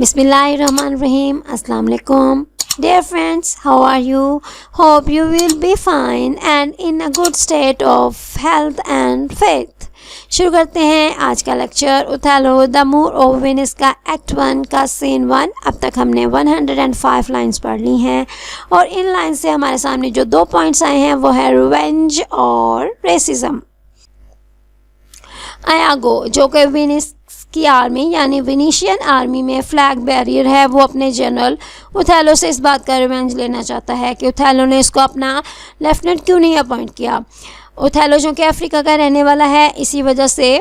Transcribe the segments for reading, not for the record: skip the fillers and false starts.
Bismillahirrahmanirrahim. Assalamu alaikum. Dear friends, how are you? Hope you will be fine and in a good state of health and faith. शुरू करते हैं आज का lecture Othello the Moor of Venice का act 1 का scene 1। अब तक हमने 105 लाइंस पढ़ ली हैं और इन लाइन से हमारे सामने जो 2 पॉइंट्स आए हैं वो है रिवेंज और रेसिज्म। आयागो जो कि वेनिस की आर्मी यानी वेनिशियन आर्मी में फ्लैग बैरियर है, वो अपने जनरल ओथेलो से इस बात का रिवेंज लेना चाहता है कि ओथेलो ने इसको अपना लेफ्टिनेंट क्यों नहीं अपॉइंट किया। ओथेलो जो कि अफ्रीका का रहने वाला है, इसी वजह से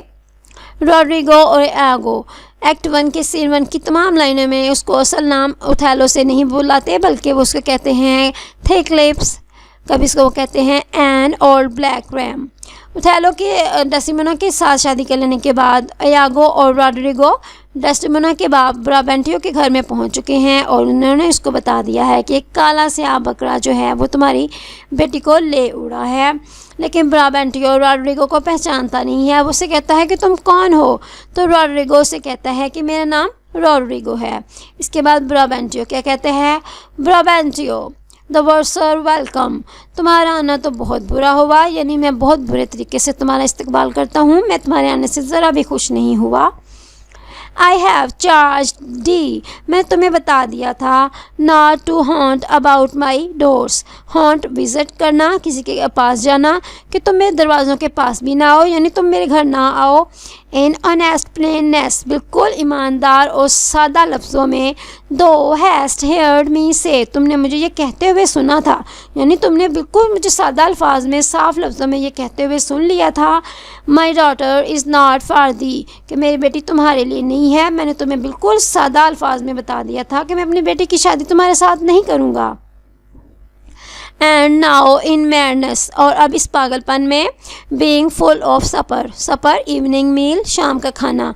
रॉड्रिगो और आयागो एक्ट 1 के सीन 1 की तमाम लाइनों में उसको असल नाम ओथेलो से नहीं बुलाते, बल्कि वो उसको कहते हैं थिक लिप्स, कभी इसको वो कहते हैं एन और ब्लैक रैम। ओथेलो के डेस्टिमोना के साथ शादी कर लेने के बाद आयागो और रॉड्रिगो डेस्टिमोना के बाप ब्राबेंटियो के घर में पहुंच चुके हैं और उन्होंने उसको बता दिया है कि एक काला स्याह बकरा जो है वो तुम्हारी बेटी को ले उड़ा है। लेकिन ब्राबेंटियो रॉड्रिगो को पहचानता नहीं है। वो उससे कहता है कि तुम कौन हो, तो रॉड्रिगो से कहता है कि मेरा नाम रॉड्रिगो है। इसके बाद ब्राबेंटियो क्या कहते हैं, ब्राबेंटियो द वर्सर वेलकम, तुम्हारा आना तो बहुत बुरा हुआ, यानी मैं बहुत बुरे तरीके से तुम्हारा इस्तकबाल करता हूँ, मैं तुम्हारे आने से ज़रा भी खुश नहीं हुआ। आई हैव चार्ज डी, मैं तुम्हें बता दिया था not to haunt about my doors, haunt visit करना, किसी के पास जाना, कि तुम मेरे दरवाज़ों के पास भी ना आओ, यानी तुम मेरे घर ना आओ। इन ऑनेस्ट प्लेननेस, बिल्कुल ईमानदार और सादा लफ्ज़ों में, दो हैस्ट हेयर्ड मी से, तुमने मुझे ये कहते हुए सुना था, यानी तुमने बिल्कुल मुझे सादा अल्फाज में साफ लफ्ज़ों में ये कहते हुए सुन लिया था। My daughter is not for the, कि मेरी बेटी तुम्हारे लिए नहीं है, मैंने तुम्हें बिल्कुल सादा अल्फाज में बता दिया था कि मैं अपनी बेटी की शादी तुम्हारे साथ नहीं करूँगा। एंड नाउ इन मैडनेस, और अब इस पागलपन में, being full of supper, supper evening meal, शाम का खाना,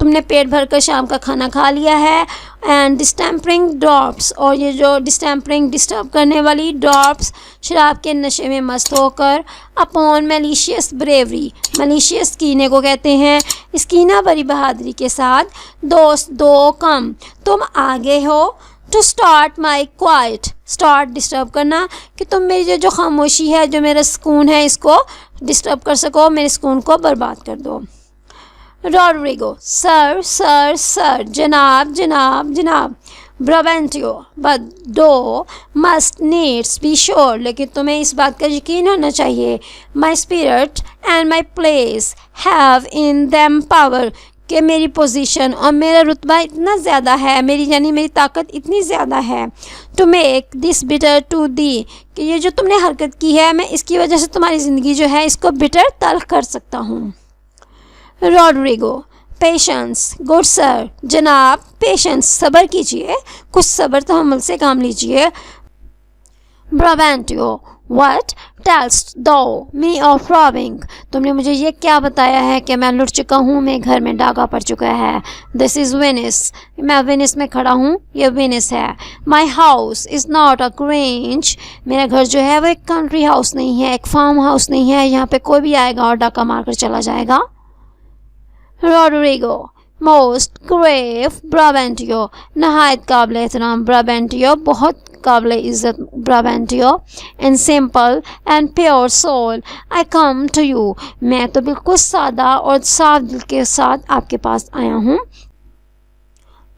तुमने पेट भर कर शाम का खाना खा लिया है। एंड डिस्टेम्परिंग ड्रॉप्स, और ये जो डिस्टेम्परिंग डिस्टर्ब करने वाली ड्रॉप्स, शराब के नशे में मस्त होकर, अपॉन मैलिशियस ब्रेवरी, मैलिशियस कीने को कहते हैं, इस कीना भरी बहादुरी के साथ, दोस्त दो कम, तुम आगे हो, to start my quiet, start disturb करना, कि तुम मेरी जो खामोशी है, जो मेरा सुकून है, इसको डिस्टर्ब कर सको, मेरे सुकून को बर्बाद कर दो। रॉड्रिगो सर सर सर, जनाब जनाब जनाब। ब्राबेंटियो बट दो मस्ट नीड्स बी श्योर, लेकिन तुम्हें इस बात का यकीन होना चाहिए, my spirit and my place have in them power, कि मेरी पोजीशन और मेरा रुतबा इतना ज़्यादा है, मेरी ताकत इतनी ज़्यादा है, to make this bitter to thee, कि ये जो तुमने हरकत की है, मैं इसकी वजह से तुम्हारी ज़िंदगी जो है इसको बिटर तल्ख कर सकता हूँ। रॉड्रिगो पेशेंस गुड सर, जनाब पेशेंस, सब्र कीजिए, कुछ सब्र तो हमल से काम लीजिए। ब्राबेंटियो व्हाट टेल्स दो मी ऑफ रॉबिंग, तुमने मुझे ये क्या बताया है कि मैं लुट चुका हूँ, मेरे घर में डाका पड़ चुका है। दिस इज़ वेनिस, मैं वेनिस में खड़ा हूँ, ये वेनिस है। My house is not a grange, मेरा घर जो है वो एक कंट्री हाउस नहीं है, एक फार्म हाउस नहीं है, यहाँ पे कोई भी आएगा और डाका मार कर चला जाएगा। रॉड्रिगो मोस्ट ग्रेव ब्राबेंटियो, नहायत काबिल एहतराम ब्राबेंटियो, बहुत काबिल इज़्ज़त Brabantio. And simple and pure soul I come to you, मैं तो बिल्कुल सादा और साफ दिल के साथ आपके पास आया हूँ।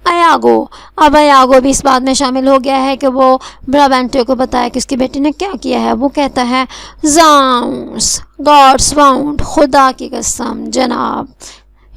आयागो, अब आयागो भी इस बात में शामिल हो गया है कि वो ब्राबेंटियो को बताया कि उसकी बेटी ने क्या किया है। वो कहता है ज़ाउंस गॉड्स वाउंड, खुदा की कसम जनाब,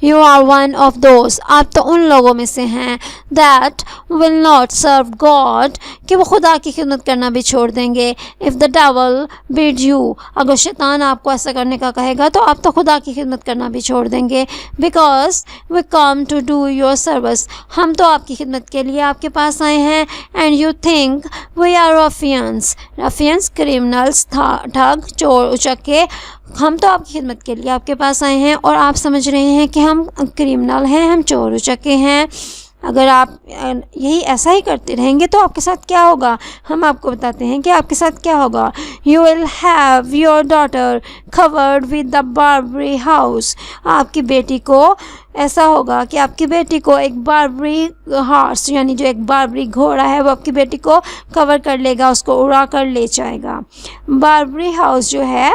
you are one of those, आप तो उन लोगों में से हैं, that will not serve God, कि वो खुदा की खिदमत करना भी छोड़ देंगे। If the devil bid you, अगर शैतान आपको ऐसा करने का कहेगा तो आप तो खुदा की खिदमत करना भी छोड़ देंगे। Because we come to do your service, हम तो आपकी खिदमत के लिए आपके पास आए हैं। And you think we are ruffians, ruffians criminals, ठग चोर उचक्के, हम तो आपकी खिदमत के लिए आपके पास आए हैं और आप समझ रहे हैं कि हम क्रिमिनल हैं, हम चोर उचक्के हैं। अगर आप यही ऐसा ही करते रहेंगे तो आपके साथ क्या होगा, हम आपको बताते हैं कि आपके साथ क्या होगा। You will have your daughter covered with the Barbary house, आपकी बेटी को ऐसा होगा कि आपकी बेटी को एक बारबरी हॉर्स यानी जो एक बारबरी घोड़ा है वो आपकी बेटी को कवर कर लेगा, उसको उड़ा कर ले जाएगा। बारबरी हाउस जो है,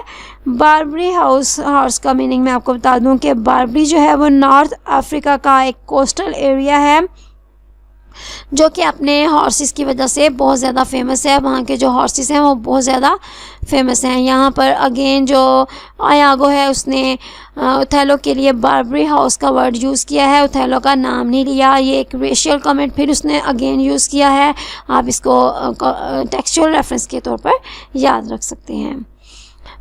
बारबरी हाउस हॉर्स का मीनिंग मैं आपको बता दूं कि बारबरी जो है वो नॉर्थ अफ्रीका का एक कोस्टल एरिया है जो कि अपने हॉर्सेस की वजह से बहुत ज़्यादा फेमस है। वहाँ के जो हॉर्सेस हैं वो बहुत ज़्यादा फेमस हैं। यहाँ पर अगेन जो आयागो है उसने ओथेलो के लिए बारबरी हाउस का वर्ड यूज़ किया है, ओथेलो का नाम नहीं लिया। ये एक रेशियल कमेंट फिर उसने अगेन यूज़ किया है। आप इसको टेक्सचुअल रेफरेंस के तौर पर याद रख सकते हैं।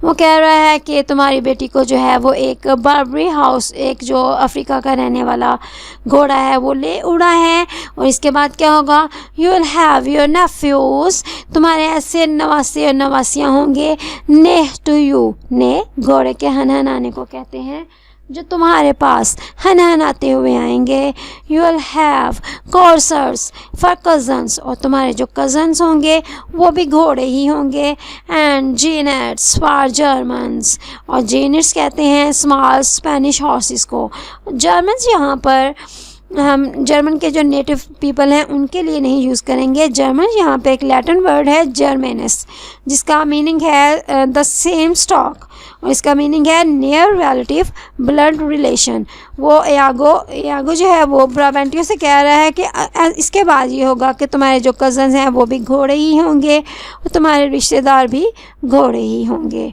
वो कह रहा है कि तुम्हारी बेटी को जो है वो एक बारबरी हाउस, एक जो अफ्रीका का रहने वाला घोड़ा है वो ले उड़ा है। और इसके बाद क्या होगा, you will have your nephews, तुम्हारे ऐसे नवासे और नवासियाँ होंगे, नेह टू यू, ने घोड़े के हनहनाने को कहते हैं, जो तुम्हारे पास हनहनाते हुए आएंगे। You will have कोर्सर्स for cousins, और तुम्हारे जो कज़न्स होंगे वो भी घोड़े ही होंगे। एंड जीनेट्स फॉर जर्मन्स, और जीनेट्स कहते हैं स्मॉल स्पेनिश हॉर्सेस को। जर्मन्स यहाँ पर हम जर्मन के जो नेटिव पीपल हैं उनके लिए नहीं यूज़ करेंगे। जर्मन यहाँ पे एक लैटिन वर्ड है जर्मेनस, जिसका मीनिंग है द सेम स्टॉक, और इसका मीनिंग है नियर रिलेटिव ब्लड रिलेशन। वो यागो जो है वो ब्राबेंटियो से कह रहा है कि इसके बाद ये होगा कि तुम्हारे जो कज़न्स हैं वो भी घोड़े ही होंगे और तुम्हारे रिश्तेदार भी घोड़े ही होंगे।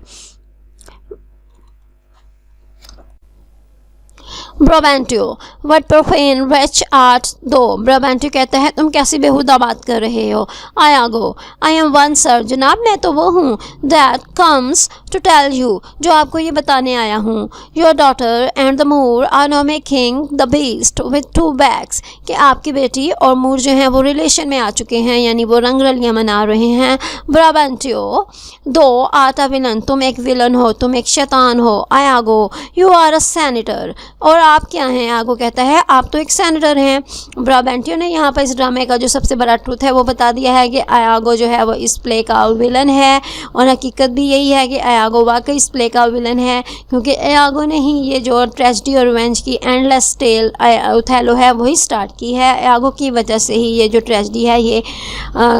ब्राबेंटियो, वट प्रोफेन रिच आर्ट दो। ब्राबेंटियो कहता है तुम कैसी बेहुदा बात कर रहे हो। Iago, I am one sir, जनाब मैं तो वो हूँ, that comes to tell you, जो आपको ये बताने आया हूँ। Your daughter and the Moor are now making the beast with 2 bags, कि आपकी बेटी और मूर जो हैं वो रिलेशन में आ चुके हैं, यानी वो रंग रलियाँ मना रहे हैं। ब्राबेंटियो, दो आर्ट अ विलन, तुम एक विलन हो, तुम एक शैतान हो। आयागो, यू आर अ सेनेटर, और आप क्या हैं। आगो कहता है आप तो एक सेनेटर हैं। ब्राबेंटियो ने यहाँ पर इस ड्रामे का जो सबसे बड़ा ट्रूथ है वो बता दिया है कि आयागो जो है वो इस प्ले का विलन है, और हकीकत भी यही है कि आयागो वाकई इस प्ले का विलन है, क्योंकि आयागो ने ही ये जो ट्रेजेडी और रिवेंज की एंडलेस टेल ओथेलो है वही स्टार्ट की है। आयागो की वजह से ही ये जो ट्रेजेडी है ये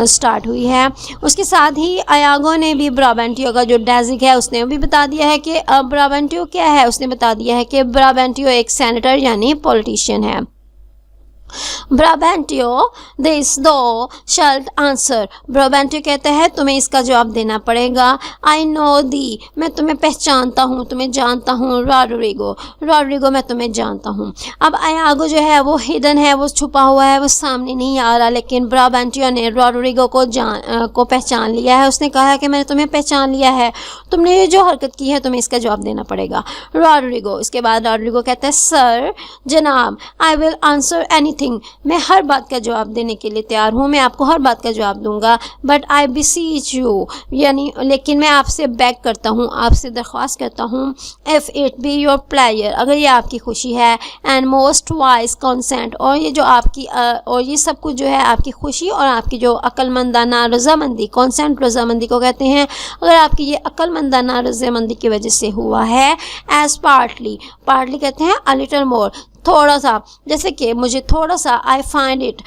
स्टार्ट हुई है। उसके साथ ही आयागो ने भी ब्राबेंटियो का जो डेजिक है उसने भी बता दिया है कि ब्राबेंटियो क्या है। उसने बता दिया है कि ब्राबेंटियो एक सेनेटर यानी पॉलिटिशियन है। ब्राबेंटियो, दिस दो शल्ट आंसर, ब्राबेंटियो कहता है तुम्हें इसका जवाब देना पड़ेगा। आई नो दी, मैं तुम्हें पहचानता हूँ, तुम्हें जानता हूँ। रॉड्रिगो, मैं तुम्हें जानता हूँ। अब आयागो जो है वो हिडन है, वो छुपा हुआ है, वो सामने नहीं आ रहा, लेकिन ब्राबेंटियो ने रॉड्रिगो को पहचान लिया है। उसने कहा है कि मैंने तुम्हें पहचान लिया है, तुमने ये जो हरकत की है तुम्हें इसका जवाब देना पड़ेगा। रॉड्रिगो, इसके बाद रॉड्रिगो कहता है सर, जनाब, आई विल आंसर एनीथिंग, मैं हर बात का जवाब देने के लिए तैयार हूँ, मैं आपको हर बात का जवाब दूंगा। बट आई बिसीच यू, यानी लेकिन मैं आपसे बेग करता हूँ, आपसे दरख्वास्त करता हूँ। If it be your player, अगर ये आपकी खुशी है, एंड मोस्ट वाइज कंसेंट, और ये जो आपकी और ये सब कुछ जो है आपकी खुशी और आपकी जो अक्लमंदाना रजामंदी, कंसेंट रजामंदी को कहते हैं, अगर आपकी ये अक्लमंदाना रजामंदी की वजह से हुआ है। एज पार्टली कहते हैं अ लिटिल मोर, थोड़ा सा, जैसे कि मुझे थोड़ा सा, I find it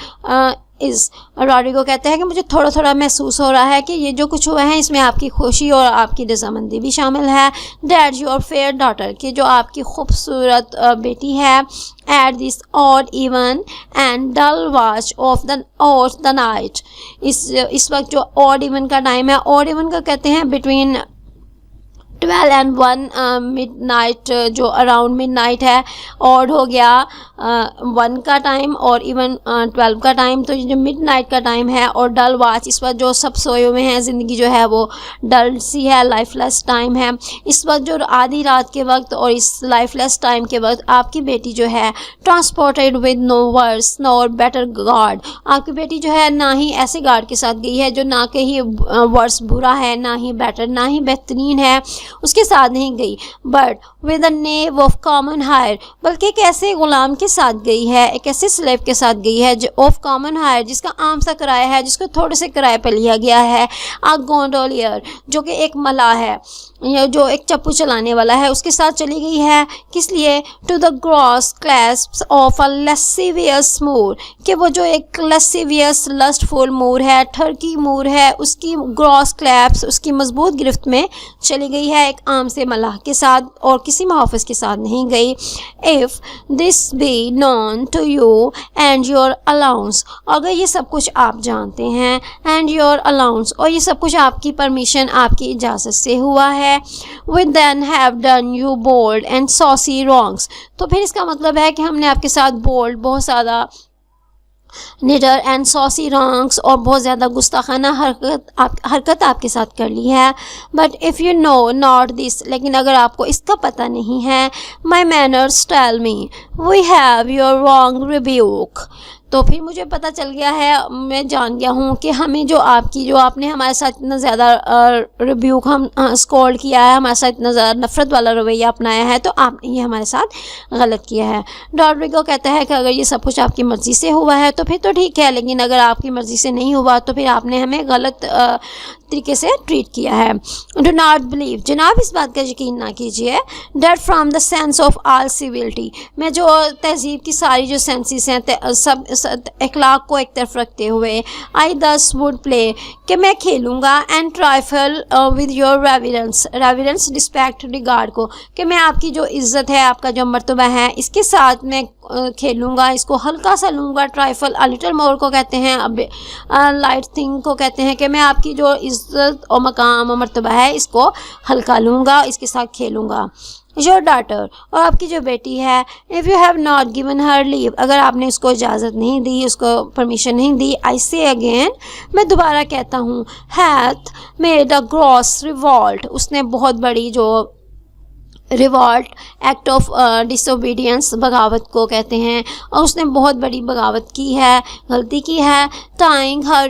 is, Roderigo कहते हैं कि मुझे थोड़ा थोड़ा महसूस हो रहा है कि ये जो कुछ हुआ है इसमें आपकी खुशी और आपकी रजामंदी भी शामिल है। दैट योर फेयर डॉटर, कि जो आपकी खूबसूरत बेटी है। At this odd even and dull watch of the night, इस वक्त जो ऑड इवन का टाइम है, ऑड इवन का कहते हैं बिटवीन 12 and 1 मिडनाइट, जो अराउंड मिडनाइट है, ऑड हो गया 1 का टाइम और इवन 12 का टाइम, तो ये जो मिडनाइट का टाइम है। और डल वाच, इस वक्त जो सब सोए हुए हैं, ज़िंदगी जो है वो डल सी है, लाइफलेस टाइम है। इस वक्त जो आधी रात के वक्त और इस लाइफलेस टाइम के वक्त आपकी बेटी जो है transported with no worse nor better guard, आपकी बेटी जो है ना ही ऐसे गार्ड के साथ गई है जो ना के ही वर्स बुरा है, ना ही बेटर, ना ही बेहतरीन है, उसके साथ नहीं गई, but with a knave of common hire, बल्कि एक ऐसे गुलाम के साथ गई है, एक ऐसे स्लेव के साथ गई है जो ऑफ कॉमन हायर, जिसका आम सा किराया है, जिसको थोड़े से किराए पर लिया गया है। अ गोंडोलियर, जो कि एक मलाह है, जो एक चप्पू चलाने वाला है, उसके साथ चली गई है। किस लिए? To the gross clasps of a lascivious Moor, कि वो जो एक लस्सीवियस लस्टफुल मूर है, ठरकी मूर है, उसकी ग्रॉस क्लैप्स, उसकी मजबूत गिरफ्त में चली गई है, एक आम से मलाह के साथ, और किसी मुहाफ़िज़ के साथ नहीं गई। If this be known to you and your allowance, अगर ये सब कुछ आप जानते हैं, एंड योर अलाउंस, और ये सब कुछ आपकी परमिशन, आपकी इजाज़त से हुआ है, we then have done you bold and saucy wrongs, तो फिर इसका मतलब है कि हमने आपके साथ बोल्ड, बहुत ज़्यादा निडर एंड सॉसी रॉन्ग्स, और बहुत ज़्यादा गुस्ताखाना हरकत आपके साथ कर ली है। But if you know not this, लेकिन अगर आपको इसका पता नहीं है, my manners tell me we have your wrong rebuke, तो फिर मुझे पता चल गया है, मैं जान गया हूँ कि हमें जो आपने हमारे साथ इतना ज़्यादा रिब्यूक हम स्कॉल्ड किया है, हमारे साथ इतना ज़्यादा नफ़रत वाला रवैया अपनाया है, तो आपने ये हमारे साथ गलत किया है। रॉड्रिगो कहता है कि अगर ये सब कुछ आपकी मर्ज़ी से हुआ है तो फिर तो ठीक है, लेकिन अगर आपकी मर्ज़ी से नहीं हुआ तो फिर आपने हमें गलत तरीके से ट्रीट किया है। डू नॉट बिलीव, जनाब इस बात का यकीन ना कीजिए, that from the sense of all civility, मैं जो तहजीब की सारी जो सेंसेस हैं, सब अखलाक को एक तरफ रखते हुए, आई दस वुड प्ले, कि मैं खेलूँगा, and trifle with your reverence, reverence respect regard को, कि मैं आपकी जो इज़्ज़त है, आपका जो मर्तबा है, इसके साथ मैं खेलूँगा, इसको हल्का सा लूँगा। ट्राइफल लिटिल मोर को कहते हैं, अब लाइट थिंग को कहते हैं, कि मैं आपकी जो इज़्ज़त और मकाम और मर्तबा है, इसको हल्का लूँगा, इसके साथ खेलूँगा। योर डाटर, और आपकी जो बेटी है, if you have not given her leave, अगर आपने उसको इजाज़त नहीं दी, उसको परमिशन नहीं दी, आई से अगेन, मैं दोबारा कहता हूँ, hath made a gross revolt, उसने बहुत बड़ी जो रिवॉल्ट, एक्ट ऑफ डिसोबीडियंस, बगावत को कहते हैं, और उसने बहुत बड़ी बगावत की है, गलती की है। Tying her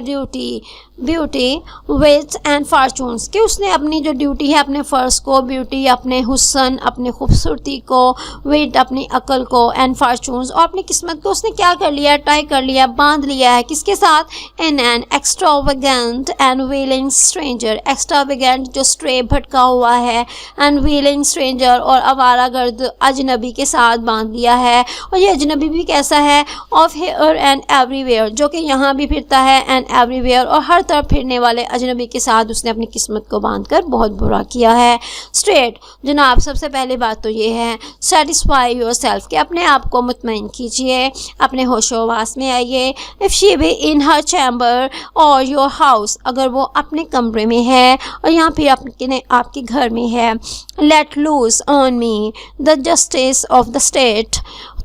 beauty wits and fortunes, कि उसने अपनी जो ड्यूटी है, अपने फ़र्ज को, ब्यूटी अपने हुस्न, अपने खूबसूरती को, वेट अपनी अकल को, एंड फॉर्चून्स और अपनी किस्मत को उसने क्या कर लिया? टाई कर लिया, बांध लिया है। किसके साथ? In an extravagant and willing stranger, extravagant जो स्ट्रे भटका हुआ है, एंड विलिंग स्ट्रेंजर और आवारागर्द अजनबी के साथ बांध लिया है। और ये अजनबी भी कैसा है? ऑफ हियर एंड एवरीवेयर, जो कि यहाँ भी फिरता है, एंड एवरीवेयर और हर तरफ फिरने वाले अजनबी के साथ उसने अपनी किस्मत को बांधकर बहुत बुरा किया है। स्ट्रेट, जनाब सबसे पहली बात तो ये है, सेटिस्फाई योर सेल्फ, कि अपने आप को मुतमईन कीजिए, अपने होशोवास में आइए। If she be in her chamber और योर हाउस, अगर वो अपने कमरे में है और यहाँ फिर आपके घर में है, let lose on me the justice of the state,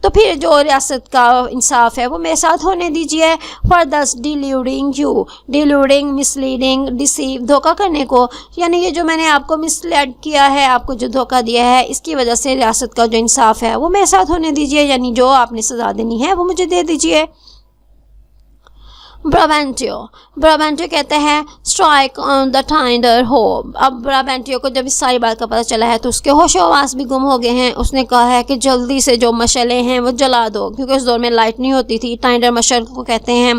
तो फिर जो रियासत का इंसाफ है वो मेरे साथ होने दीजिए। फॉर दस deluding you, deluding misleading, deceive, धोखा करने को, यानी ये जो मैंने आपको मिसलीड किया है, आपको जो धोखा दिया है, इसकी वजह से रियासत का जो इंसाफ है वो मेरे साथ होने दीजिए, यानी जो आपने सज़ा देनी है वो मुझे दे दीजिए। ब्राबेंटियो कहते हैं स्ट्राइक ऑन द टाइंडर हो। अब ब्राबेंटियो को जब इस सारी बात का पता चला है तो उसके होशोवास भी गुम हो गए हैं। उसने कहा है कि जल्दी से जो मशले हैं वो जला दो, क्योंकि उस दौर में लाइट नहीं होती थी, टाइंडर मशल को कहते हैं।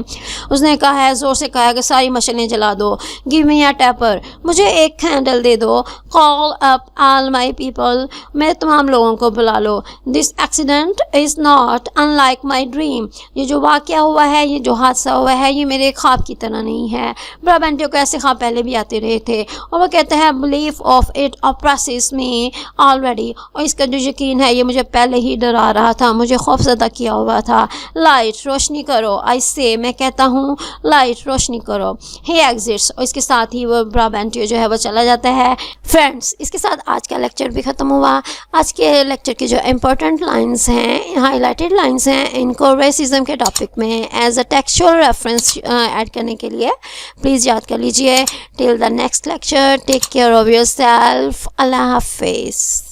उसने कहा है, ज़ोर से कहा है कि सारी मशलें जला दो। गिव मी अ टैपर, मुझे एक कैंडल दे दो। Call up all my people, मेरे तमाम लोगों को बुला लो। This accident is not unlike my dream, ये जो वाक़या हुआ है, ये जो हादसा हुआ है, ये मेरे ख्वाब की तरह नहीं है। ब्राबेंटियो को ऐसे ख्वाब पहले भी आते रहे थे और वो कहते हैं belief of it oppresses me already, और इसका जो यकीन है ये मुझे पहले ही डरा रहा था, मुझे खौफजदा किया हुआ था। लाइट, रोशनी करो। आई से, मैं कहता हूँ, लाइट, रोशनी करो। ही एग्जिट्स, और इसके साथ ही वो ब्राबेंटियो जो है वो चला जाता है। फ्रेंड्स, इसके साथ आज का लेक्चर भी ख़त्म हुआ। आज के लेक्चर की जो इम्पोर्टेंट लाइन्स हैं, हाईलाइटेड लाइन्स हैं, इनको रेसिज्म के टॉपिक में as a textual reference add करने के लिए प्लीज़ याद कर लीजिए। Till the next lecture, take care of yourself. अल्लाह हाफिज़।